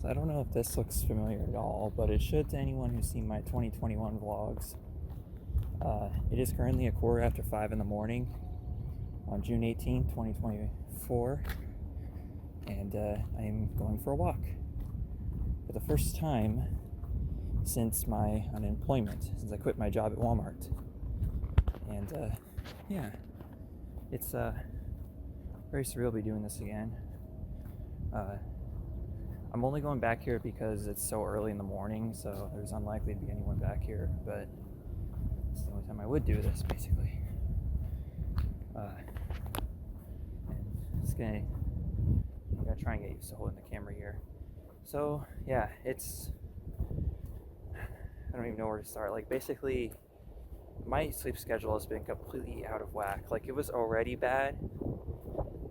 I don't know if this looks familiar at all, but it should to anyone who's seen my 2021 vlogs. It is currently 5:15 in the morning on June 18th, 2024, and I am going for a walk for the first time since my unemployment, since I quit my job at Walmart. And yeah, it's very surreal to be doing this again. I'm only going back here because it's so early in the morning, so there's unlikely to be anyone back here, but it's the only time I would do this, basically. I'm gonna try and get used to holding the camera here. So yeah, I don't even know where to start. Like, basically, my sleep schedule has been completely out of whack. Like, it was already bad.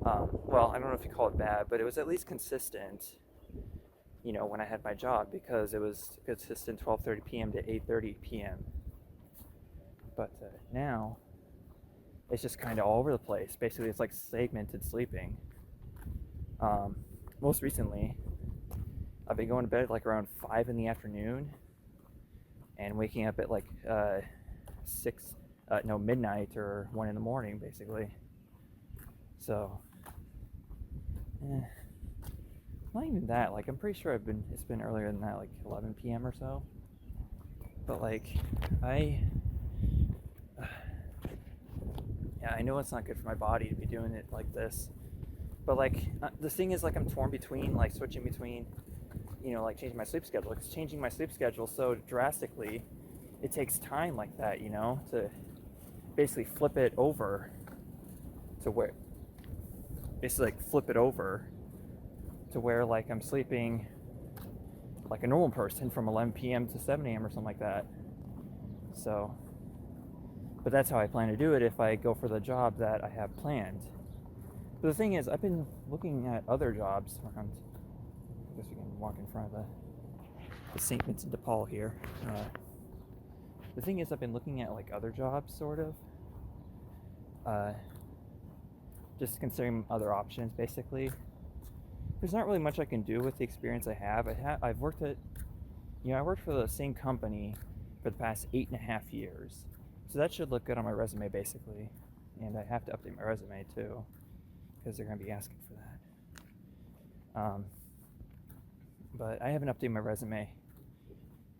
Well, I don't know if you call it bad, but it was at least consistent, when I had my job, because it was consistent 12:30 p.m. to 8:30 p.m. But now, it's just kind of all over the place. Basically, it's like segmented sleeping. Most recently, I've been going to bed like around 5 in the afternoon and waking up at like midnight or 1 in the morning, basically. So, not even that. Like, I'm pretty sure it's been earlier than that, like 11 p.m. or so. But like, yeah, I know it's not good for my body to be doing it like this. But like, the thing is, like, I'm torn between like switching between, like changing my sleep schedule. It's changing my sleep schedule so drastically. It takes time like that, to basically flip it over to where, like I'm sleeping like a normal person from 11 p.m. to 7 a.m. or something like that. So, but that's how I plan to do it if I go for the job that I have planned. But the thing is, I've been looking at other jobs around. I guess we can walk in front of the St. Vincent de Paul here. The thing is, I've been looking at like other jobs, sort of. Just considering other options, basically. There's not really much I can do with the experience I have. I've worked at, I worked for the same company for the past 8.5 years. So that should look good on my resume, basically. And I have to update my resume too, because they're going to be asking for that. But I haven't updated my resume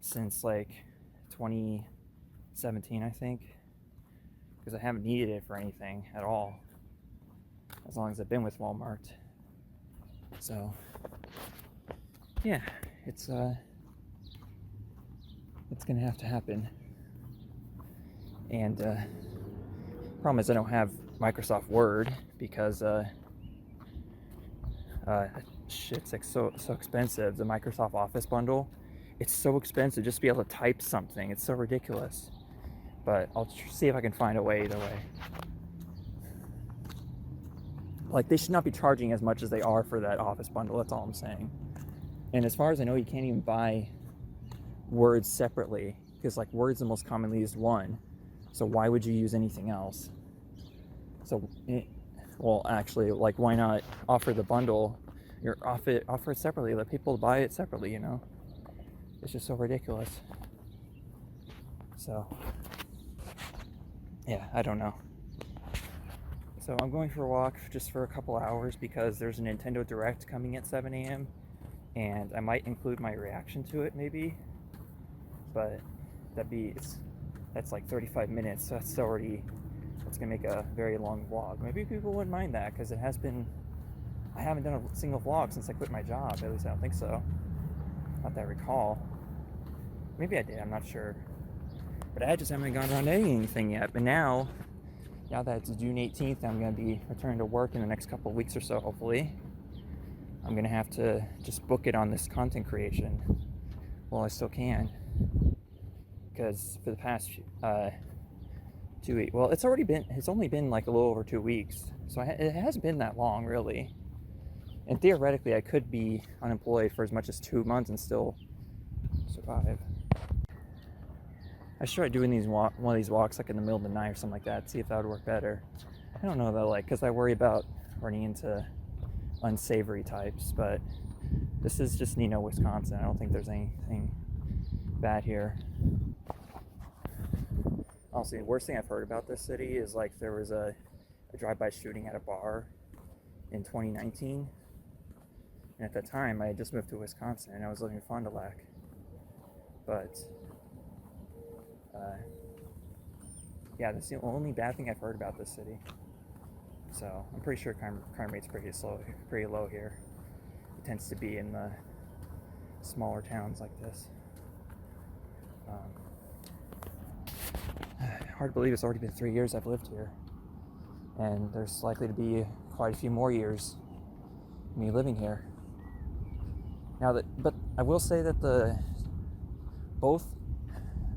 since like 2017, I think, because I haven't needed it for anything at all, as long as I've been with Walmart. So yeah, it's gonna have to happen. And problem is, I don't have Microsoft Word because shit's like so expensive. The Microsoft Office bundle, it's so expensive just to be able to type something. It's so ridiculous. But I'll see if I can find a way either way. Like, they should not be charging as much as they are for that Office bundle. That's all I'm saying. And as far as I know, you can't even buy Word separately, because like Word's the most commonly used one. So why would you use anything else? So, well, actually, like, why not offer the bundle? Offer it separately. Let people buy it separately. It's just so ridiculous. So, yeah, I don't know. So I'm going for a walk just for a couple hours because there's a Nintendo Direct coming at 7 a.m. and I might include my reaction to it, maybe. But that's like 35 minutes, so that's gonna make a very long vlog. Maybe people wouldn't mind that, because I haven't done a single vlog since I quit my job. At least I don't think so. Not that I recall. Maybe I did, I'm not sure. But I just haven't gone around editing anything yet. But now that it's June 18th, I'm going to be returning to work in the next couple of weeks or so, hopefully. I'm going to have to just book it on this content creation while I still can. Because for the past 2 weeks, well, it's only been like a little over 2 weeks. So it hasn't been that long, really. And theoretically, I could be unemployed for as much as 2 months and still survive. I should try doing one of these walks like in the middle of the night or something like that, see if that would work better. I don't know though, like, because I worry about running into unsavory types, but This is just Neenah, Wisconsin. I don't think there's anything bad here. Honestly, the worst thing I've heard about this city is like there was a drive-by shooting at a bar in 2019. And at that time, I had just moved to Wisconsin and I was living in Fond du Lac. But, yeah, that's the only bad thing I've heard about this city. So I'm pretty sure crime rate's pretty low here. It tends to be in the smaller towns like this. Hard to believe it's already been 3 years I've lived here. And there's likely to be quite a few more years me living here. But I will say that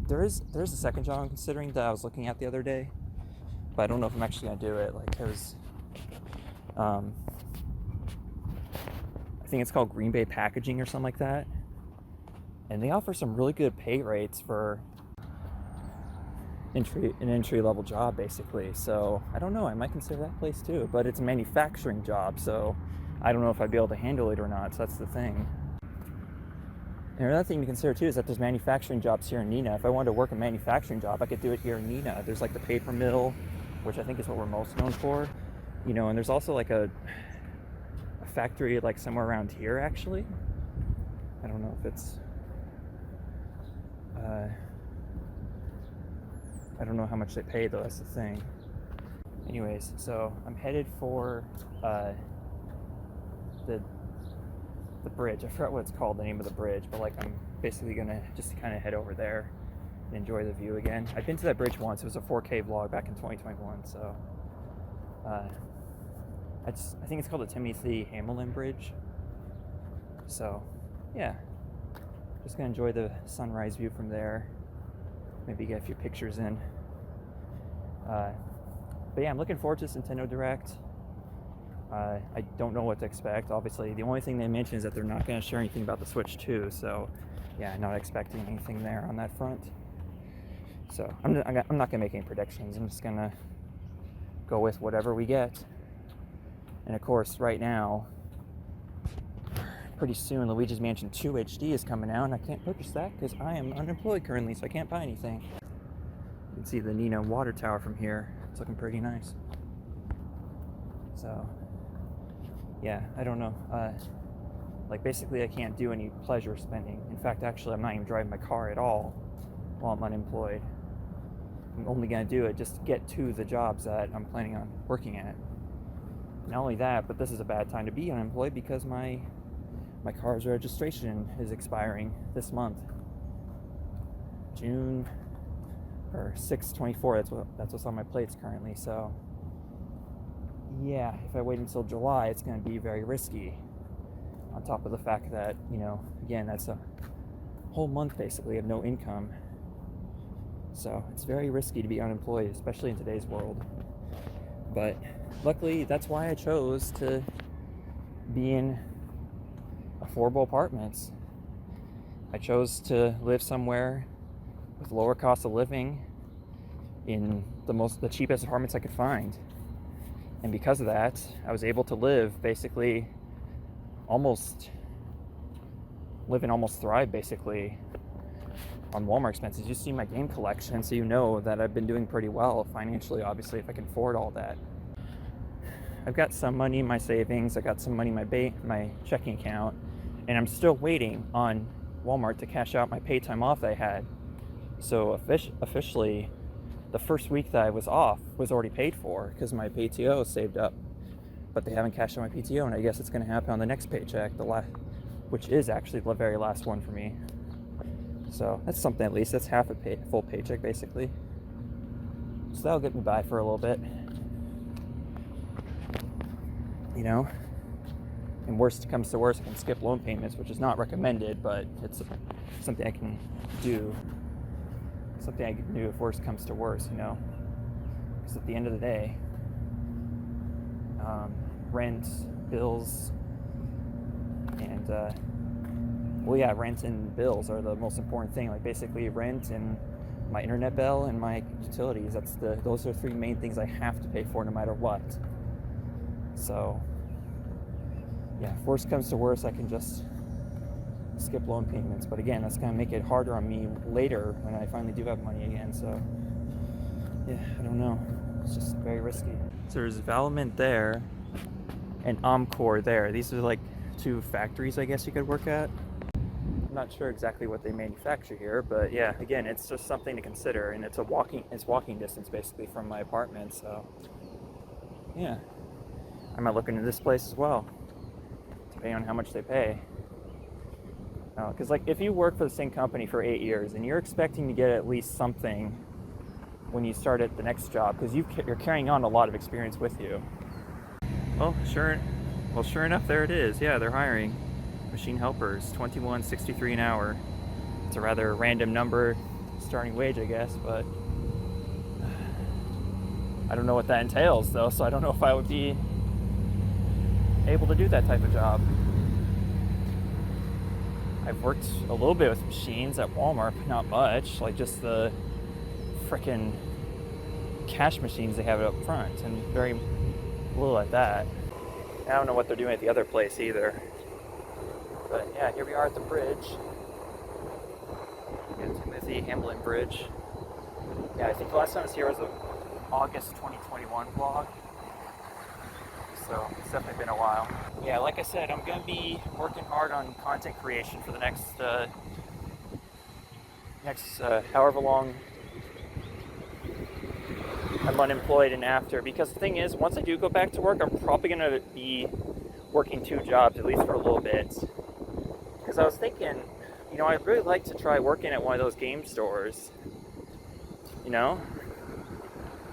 there is a second job I'm considering that I was looking at the other day, but I don't know if I'm actually gonna do it. Like there's, I think it's called Green Bay Packaging or something like that, and they offer some really good pay rates for an entry level job basically. So I don't know, I might consider that place too, but it's a manufacturing job, so I don't know if I'd be able to handle it or not. So that's the thing. And another thing to consider too is that there's manufacturing jobs here in Neenah. If I wanted to work a manufacturing job, I could do it here in Neenah. There's like the paper mill, which I think is what we're most known for, you know, and there's also like a factory like somewhere around here actually. I don't know if it's I don't know how much they pay though, that's the thing. Anyways, so I'm headed for the bridge. I forgot what it's called, the name of the bridge, but like I'm basically gonna just kind of head over there and enjoy the view again. I've been to that bridge once. It was a 4K vlog back in 2021, so I think it's called the Timothy Hamlin Bridge. So yeah, just gonna enjoy the sunrise view from there, maybe get a few pictures in. But yeah, I'm looking forward to this Nintendo Direct. I don't know what to expect. Obviously, the only thing they mention is that they're not going to share anything about the Switch 2, so yeah, not expecting anything there on that front. So I'm not going to make any predictions. I'm just going to go with whatever we get. And of course, right now, pretty soon, Luigi's Mansion 2 HD is coming out, and I can't purchase that because I am unemployed currently, so I can't buy anything. You can see the Neenah water tower from here. It's looking pretty nice. So yeah, I don't know. Like basically I can't do any pleasure spending. In fact, actually I'm not even driving my car at all while I'm unemployed. I'm only gonna do it just to get to the jobs that I'm planning on working at. Not only that, but this is a bad time to be unemployed because my car's registration is expiring this month. June or 6/24, that's what's on my plates currently, so yeah, if I wait until July, it's going to be very risky. On top of the fact that, you know, again, that's a whole month basically of no income. So it's very risky to be unemployed, especially in today's world. But luckily, that's why I chose to be in affordable apartments. I chose to live somewhere with lower cost of living in the cheapest apartments I could find. And because of that, I was able to live basically almost thrive basically on Walmart expenses. You see my game collection, so you know that I've been doing pretty well financially, obviously, if I can afford all that. I've got some money in my savings, I got some money in my checking account, and I'm still waiting on Walmart to cash out my paid time off that I had. So officially, the first week that I was off was already paid for because my PTO is saved up, but they haven't cashed out my PTO, and I guess it's going to happen on the next paycheck, which is actually the very last one for me. So that's something, at least. That's half a full paycheck basically. So that'll get me by for a little bit, you know. And worst comes to worst, I can skip loan payments, which is not recommended, but it's something I can do. Something I can do if worst comes to worst, you know. Because at the end of the day, rent, bills, and rent and bills are the most important thing. Like basically rent and my internet bill and my utilities. Those are the three main things I have to pay for no matter what. So yeah, if worst comes to worst, I can just skip loan payments. But again, that's going to make it harder on me later when I finally do have money again. So yeah, I don't know. It's just very risky. So there's Valmont there and Amcor there. These are like two factories, I guess you could work at. I'm not sure exactly what they manufacture here, but yeah, again, it's just something to consider, and it's walking distance basically from my apartment. So yeah, I might look into this place as well, depending on how much they pay. Because like if you work for the same company for 8 years and you're expecting to get at least something when you start at the next job, because you're carrying on a lot of experience with you. Well, sure enough, there it is. Yeah, they're hiring machine helpers, $21.63 an hour. It's a rather random number starting wage, I guess, but I don't know what that entails though, so I don't know if I would be able to do that type of job. I've worked a little bit with machines at Walmart, but not much, like just the frickin' cash machines they have up front, and very little at that. I don't know what they're doing at the other place either. But yeah, here we are at the bridge. The Timothy Hamlin Bridge. Yeah, I think the last time I was here was an August 2021 vlog. So it's definitely been a while. Yeah, like I said, I'm going to be working hard on content creation for the next however long I'm unemployed and after. Because the thing is, once I do go back to work, I'm probably going to be working 2 jobs, at least for a little bit. Because I was thinking, I'd really like to try working at one of those game stores,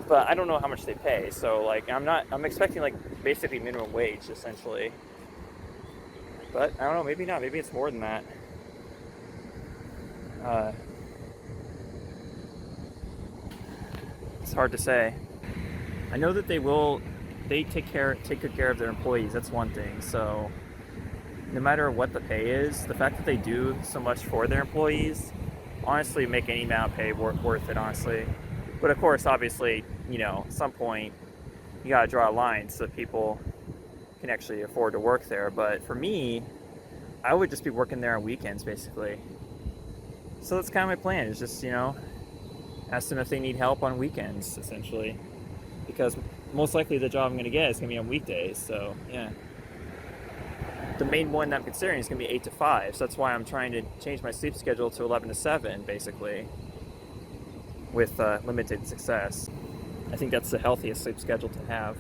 but I don't know how much they pay. So like, I'm expecting like basically minimum wage essentially, but I don't know, maybe not, maybe it's more than that. It's hard to say. I know that they take good care of their employees. That's one thing. So no matter what the pay is, the fact that they do so much for their employees, honestly, make any amount of pay worth it, honestly. But of course, obviously, at some point, you gotta draw a line so that people can actually afford to work there. But for me, I would just be working there on weekends, basically. So that's kind of my plan, is just, ask them if they need help on weekends, essentially. Because most likely the job I'm gonna get is gonna be on weekdays, so yeah. The main one that I'm considering is going to be 8 to 5, so that's why I'm trying to change my sleep schedule to 11 to 7, basically, with limited success. I think that's the healthiest sleep schedule to have.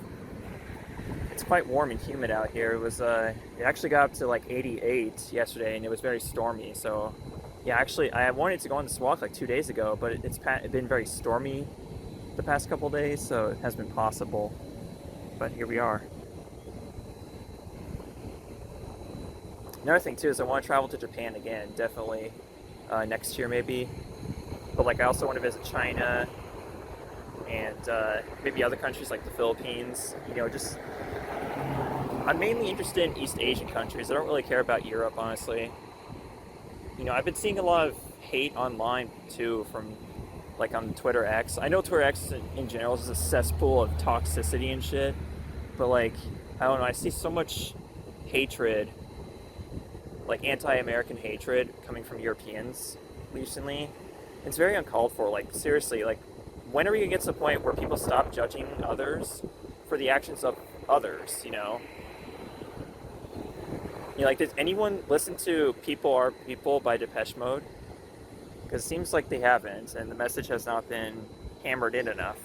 It's quite warm and humid out here. It actually got up to like 88 yesterday, and it was very stormy. So yeah, actually I wanted to go on this walk like 2 days ago, but it's been very stormy the past couple days, so it hasn't been possible. But here we are. Another thing too is I want to travel to Japan again, definitely next year maybe. But like I also want to visit China and maybe other countries like the Philippines. I'm mainly interested in East Asian countries. I don't really care about Europe, honestly. I've been seeing a lot of hate online too from like on Twitter X. I know Twitter X in general is a cesspool of toxicity and shit, but like, I don't know, I see so much hatred, like anti-American hatred coming from Europeans recently. It's very uncalled for. Like seriously, like when are we gonna get to the point where people stop judging others for the actions of others, like, does anyone listen to People Are People by Depeche Mode? Because it seems like they haven't, and the message has not been hammered in enough.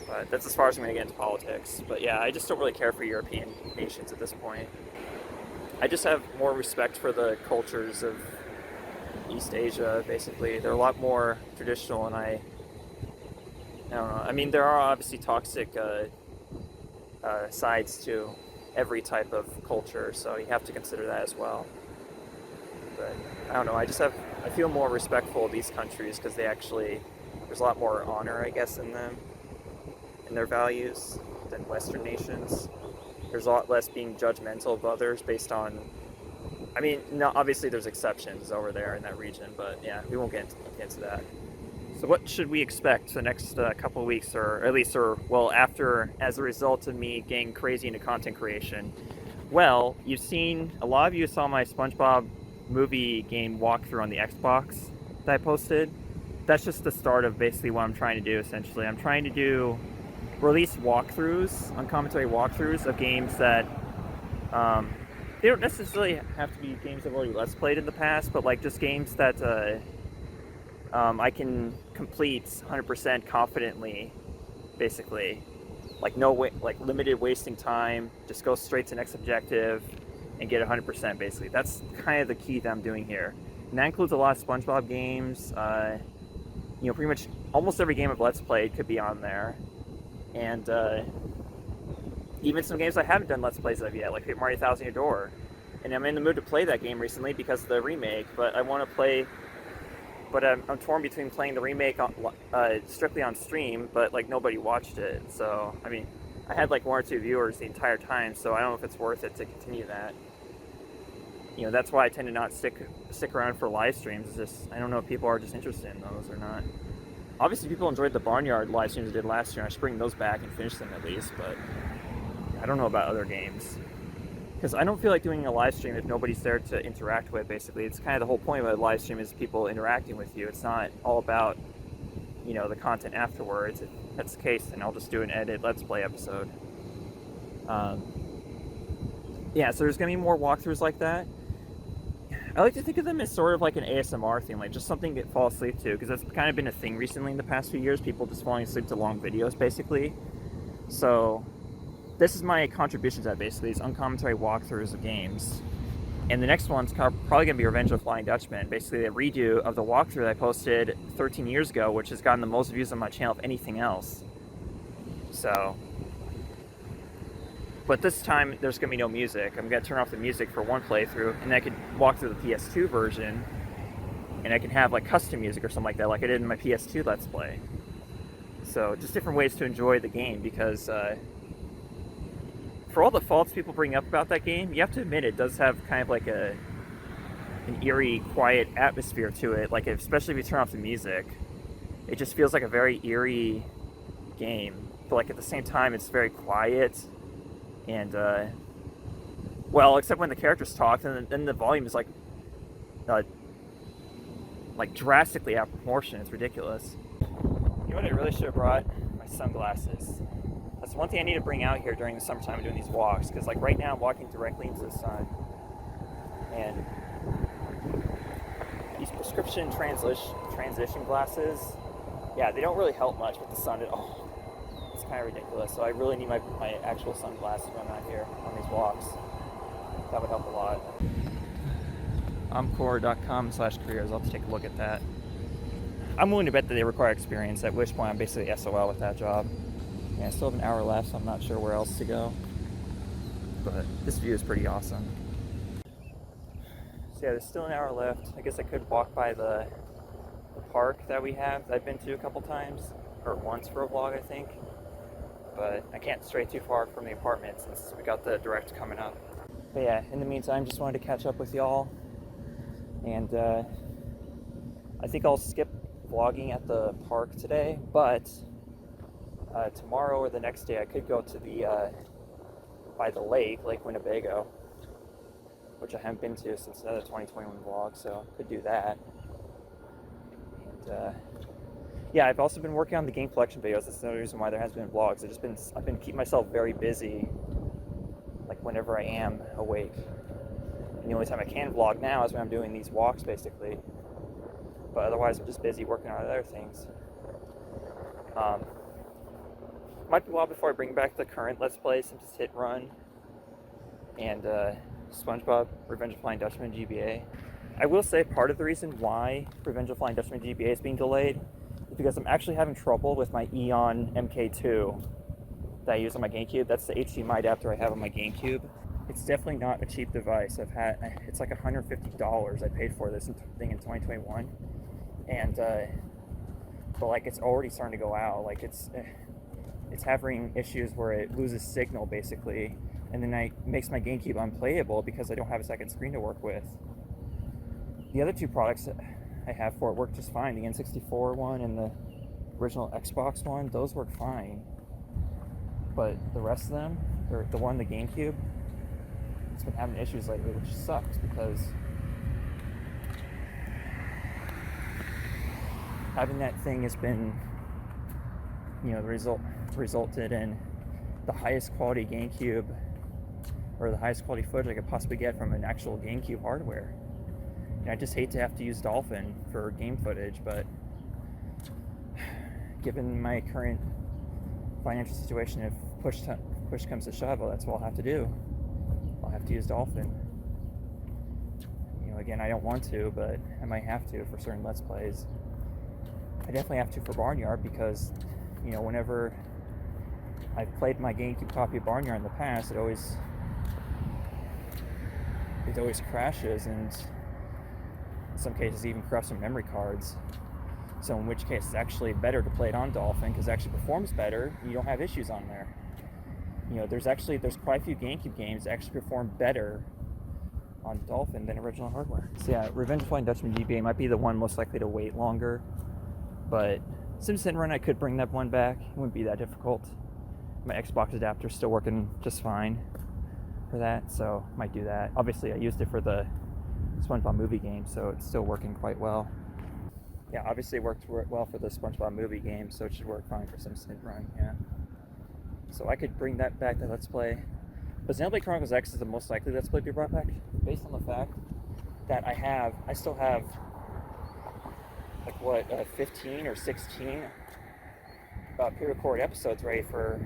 But that's as far as I'm going to get into politics. But yeah, I just don't really care for European nations at this point. I just have more respect for the cultures of East Asia, basically. They're a lot more traditional, and I don't know. I mean, there are obviously toxic sides to every type of culture, so you have to consider that as well. But I don't know, I feel more respectful of these countries because there's a lot more honor, I guess, in them, in their values, than Western nations. There's a lot less being judgmental of others based on, obviously there's exceptions over there in that region, but yeah, we won't get into that. So what should we expect the next couple of weeks, after, as a result of me getting crazy into content creation? Well, a lot of you saw my SpongeBob movie game walkthrough on the Xbox that I posted. That's just the start of basically what I'm trying to do, essentially. I'm trying to do release walkthroughs, uncommentary walkthroughs of games that they don't necessarily have to be games I've already Let's Played in the past, but like just games that I can complete 100% confidently, basically. Like like limited wasting time, just go straight to next objective and get 100% basically. That's kind of the key that I'm doing here. And that includes a lot of SpongeBob games. You know, pretty much almost every game I've Let's Played could be on there. And even some games I haven't done Let's Plays of yet, like Paper Mario Thousand Year Door. And I'm in the mood to play that game recently because of the remake, but I want to play... But I'm torn between playing the remake on, strictly on stream, but like nobody watched it. So, I mean, I had like 1 or 2 viewers the entire time, so I don't know if it's worth it to continue that. You know, that's why I tend to not stick around for live streams. It's just, I don't know if people are just interested in those or not. Obviously, people enjoyed the Barnyard live streams I did last year, and I should bring those back and finish them at least, but I don't know about other games. Because I don't feel like doing a live stream if nobody's there to interact with, basically. It's kind of the whole point of a live stream is people interacting with you. It's not all about, you know, the content afterwards. If that's the case, then I'll just do an edited Let's Play episode. Yeah, so there's going to be more walkthroughs like that. I like to think of them as sort of like an ASMR thing, like just something to fall asleep to, because that's kind of been a thing recently in the past few years, people just falling asleep to long videos, basically. So... this is my contribution to that, basically, these uncommentary walkthroughs of games. And the next one's probably going to be Revenge of the Flying Dutchman, basically a redo of the walkthrough that I posted 13 years ago, which has gotten the most views on my channel of anything else. So... but this time, there's going to be no music. I'm going to turn off the music for one playthrough, and I could walk through the PS2 version, and I can have, like, custom music or something like that, like I did in my PS2 Let's Play. So, just different ways to enjoy the game, because, for all the faults people bring up about that game, you have to admit it does have kind of like an eerie, quiet atmosphere to it. Like, especially if you turn off the music, it just feels like a very eerie game. But like at the same time, it's very quiet, and well, except when the characters talk, and then the volume is like drastically out of proportion. It's ridiculous. You know what I really should have brought? My sunglasses. That's one thing I need to bring out here during the summertime doing these walks, because like right now I'm walking directly into the sun, and these prescription transition glasses, yeah, they don't really help much with the sun at all. It's kind of ridiculous, so I really need my actual sunglasses when I'm out here on these walks. That would help a lot. Omcore.com/careers, I'll have to take a look at that. I'm willing to bet that they require experience, at which point I'm basically SOL with that job. Yeah, I still have an hour left, so I'm not sure where else to go. But this view is pretty awesome. So yeah, there's still an hour left. I guess I could walk by the park that we have, that I've been to a couple times, or once for a vlog, I think. But I can't stray too far from the apartment since we got the direct coming up. But yeah, in the meantime, just wanted to catch up with y'all. And I think I'll skip vlogging at the park today, but tomorrow or the next day I could go to the by the Lake Winnebago, which I haven't been to since the 2021 vlog, so I could do that. And yeah, I've also been working on the game collection videos. That's another reason why there hasn't been vlogs. I've been keeping myself very busy, like whenever I am awake. And the only time I can vlog now is when I'm doing these walks, basically. But otherwise, I'm just busy working on other things. Might be a while before I bring back the current Let's Play, Simpsons Hit Run, and SpongeBob Revenge of the Flying Dutchman GBA. I will say part of the reason why Revenge of the Flying Dutchman GBA is being delayed is because I'm actually having trouble with my Eon MK2 that I use on my GameCube. That's the HDMI adapter I have on my GameCube. It's definitely not a cheap device. It's like $150 I paid for this thing in 2021, and but like it's already starting to go out. Like it's having issues where it loses signal basically, and then it makes my GameCube unplayable because I don't have a second screen to work with. The other two products I have for it work just fine. The N64 one and the original Xbox one, those work fine. But the rest of them, or the one, the GameCube, it's been having issues lately, which sucks because having that thing has been, resulted in the highest quality GameCube, or the highest quality footage I could possibly get from an actual GameCube hardware. And I just hate to have to use Dolphin for game footage, but given my current financial situation, if push comes to shove, well, that's what I'll have to do. I'll have to use Dolphin. Again, I don't want to, but I might have to for certain Let's Plays. I definitely have to for Barnyard because, whenever I've played my GameCube copy of Barnyard in the past, it always crashes, and in some cases even corrupts some memory cards. So in which case it's actually better to play it on Dolphin because it actually performs better and you don't have issues on there. There's quite a few GameCube games that actually perform better on Dolphin than original hardware. So yeah, Revenge of the Flying Dutchman GBA might be the one most likely to wait longer, but Simpson Run, I could bring that one back. It wouldn't be that difficult. My Xbox adapter's still working just fine for that, so might do that. Obviously I used it for the SpongeBob movie game, so it's still working quite well. Yeah, obviously it worked well for the SpongeBob movie game, so it should work fine for Simpson Run, yeah. So I could bring that back to Let's Play. But Xenoblade Chronicles X is the most likely Let's Play to be brought back, based on the fact that I still have, 15 or 16 pre-recorded episodes ready for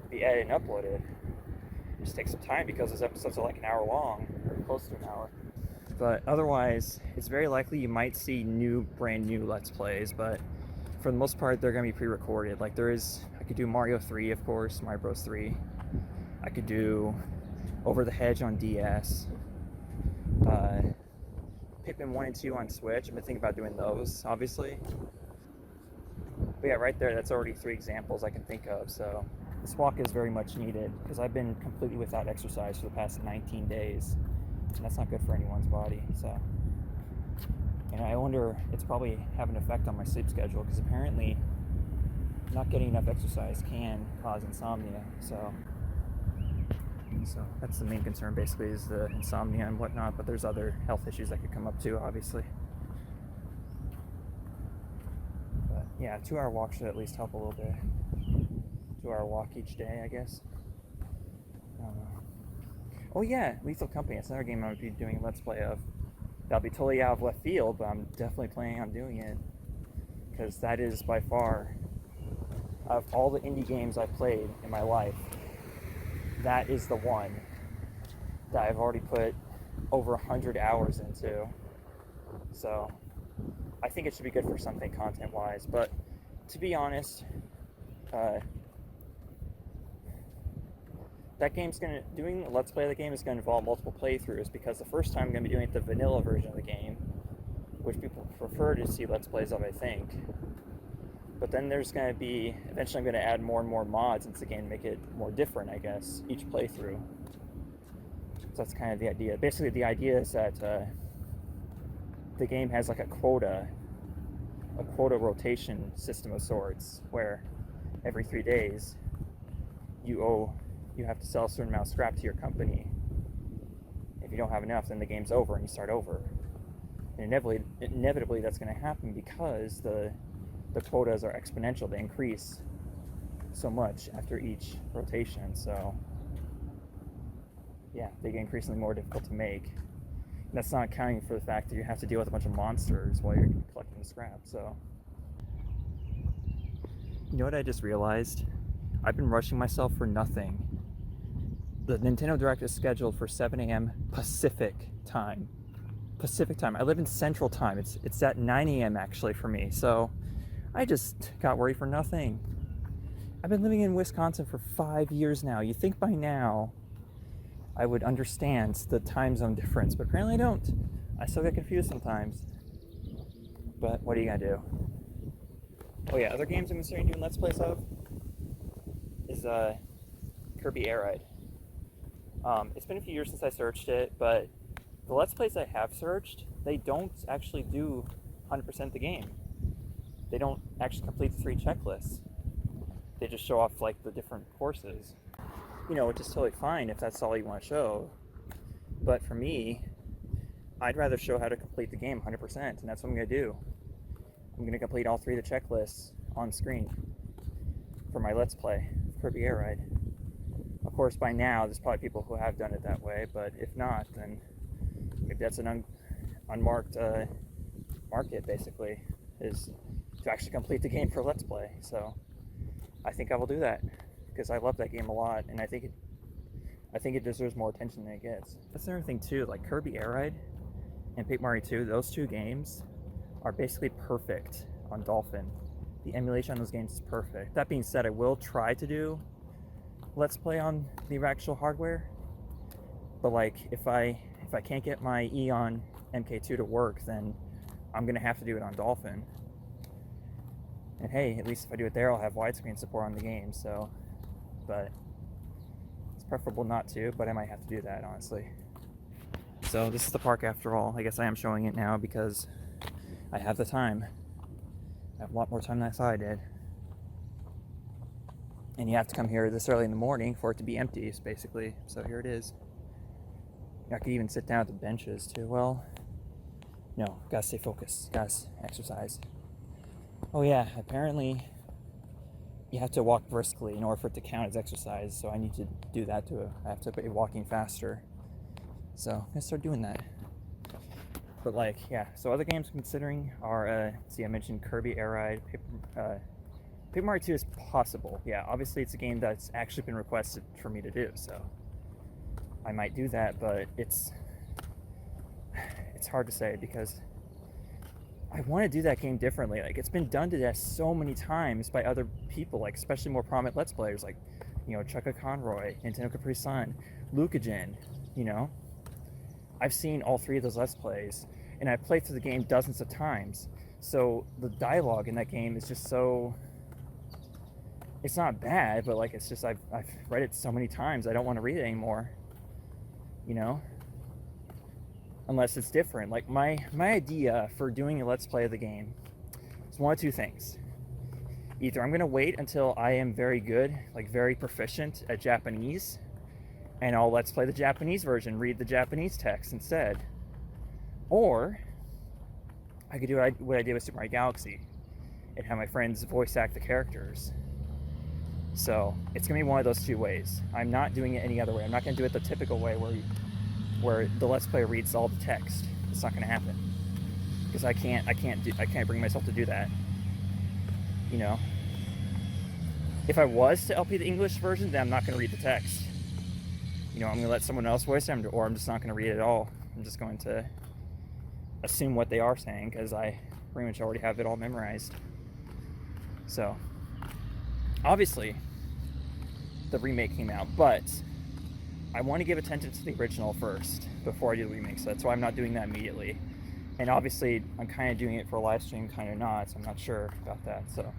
to be edited and uploaded. It just takes some time because those episodes are like an hour long, or close to an hour. But otherwise, it's very likely you might see brand new Let's Plays, but for the most part, they're going to be pre-recorded. I could do Mario 3, of course, Mario Bros. 3. I could do Over the Hedge on DS. Pikmin 1 and 2 on Switch. I've been thinking about doing those, obviously. But yeah, right there, that's already 3 examples I can think of, so this walk is very much needed, because I've been completely without exercise for the past 19 days, and that's not good for anyone's body, so. And I wonder, it's probably having an effect on my sleep schedule, because apparently not getting enough exercise can cause insomnia, so that's the main concern, basically, is the insomnia and whatnot, but there's other health issues that could come up too, obviously. But yeah, a 2-hour walk should at least help a little bit. 2-hour walk each day, I guess. I don't know. Oh yeah, Lethal Company, that's another game I would be doing a Let's Play of. That'll be totally out of left field, but I'm definitely planning on doing it, because that is by far, of all the indie games I've played in my life, that is the one that I've already put over 100 hours into. So I think it should be good for something content-wise. But to be honest, doing a Let's Play of the game is going to involve multiple playthroughs, because the first time I'm going to be doing the vanilla version of the game, which people prefer to see Let's Plays of, I think. But then there's going to be, eventually I'm going to add more and more mods into the game to make it more different, I guess, each playthrough. So that's kind of the idea. Basically, the idea is that the game has like a quota rotation system of sorts, where every 3 days you have to sell a certain amount of scrap to your company. If you don't have enough, then the game's over and you start over. And inevitably that's going to happen because the quotas are exponential. They increase so much after each rotation, so yeah, they get increasingly more difficult to make. And that's not accounting for the fact that you have to deal with a bunch of monsters while you're collecting the scrap. So, you know what I just realized? I've been rushing myself for nothing. The Nintendo Direct is scheduled for 7 a.m. Pacific time. I live in Central Time. It's at 9 a.m. actually for me, so I just got worried for nothing. I've been living in Wisconsin for 5 years now. You think by now I would understand the time zone difference, but apparently I don't. I still get confused sometimes. But what are you gonna do? Oh yeah, other games I'm considering doing Let's Plays of is Kirby Air Ride. It's been a few years since I searched it, but the Let's Plays I have searched, they don't actually do 100% the game. They don't actually complete the 3 checklists. They just show off like the different courses. Which is totally fine if that's all you want to show. But for me, I'd rather show how to complete the game 100%, and that's what I'm going to do. I'm gonna complete all 3 of the checklists on screen for my Let's Play of Kirby Air Ride. Of course, by now, there's probably people who have done it that way, but if not, then maybe that's an unmarked market, basically, is to actually complete the game for Let's Play. So I think I will do that, because I love that game a lot, and I think it deserves more attention than it gets. That's another thing too, like Kirby Air Ride and Paper Mario 2, those 2 games are basically perfect on Dolphin. The emulation on those games is perfect. That being said, I will try to do Let's Play on the actual hardware, but like if I can't get my Eon MK2 to work, then I'm gonna have to do it on Dolphin. And hey, at least if I do it there, I'll have widescreen support on the game. So, but it's preferable not to, but I might have to do that, honestly. So this is the park after all. I guess I am showing it now because I have the time. I have a lot more time than I thought I did. And you have to come here this early in the morning for it to be empty, basically. So here it is. I could even sit down at the benches too. Well, no, gotta stay focused. Gotta exercise. Oh yeah, apparently you have to walk briskly in order for it to count as exercise. So I need to do that too. I have to be walking faster. So I'm gonna start doing that. But like, yeah. So other games I'm considering are, see, I mentioned Kirby Air Ride, Paper Mario 2 is possible. Yeah, obviously it's a game that's actually been requested for me to do, so I might do that, but it's hard to say because I want to do that game differently. Like, it's been done to death so many times by other people, like especially more prominent Let's Players, like, you know, Chukka Conroy, Nintendo Capri Sun, Lucagen, you know. I've seen all 3 of those Let's Plays, and I've played through the game dozens of times, so the dialogue in that game is just so... It's not bad, but like, it's just, I've read it so many times, I don't want to read it anymore, you know? Unless it's different. Like, my idea for doing a Let's Play of the game is one of 2 things. Either I'm going to wait until I am very good, like very proficient at Japanese, and I'll Let's Play the Japanese version, read the Japanese text instead. Or, I could do what I did with Super Mario Galaxy, and have my friends voice act the characters. So it's gonna be one of those 2 ways. I'm not doing it any other way. I'm not gonna do it the typical way where the Let's Player reads all the text. It's not gonna happen because I can't bring myself to do that. You know, if I was to LP the English version, then I'm not gonna read the text. You know, I'm gonna let someone else voice it, or I'm just not gonna read it at all. I'm just going to assume what they are saying because I pretty much already have it all memorized. So. Obviously, the remake came out, but I want to give attention to the original first before I do the remake, so that's why I'm not doing that immediately. And obviously, I'm kind of doing it for a live stream, kind of not, so I'm not sure about that. So,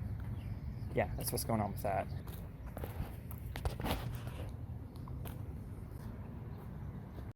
yeah, that's what's going on with that.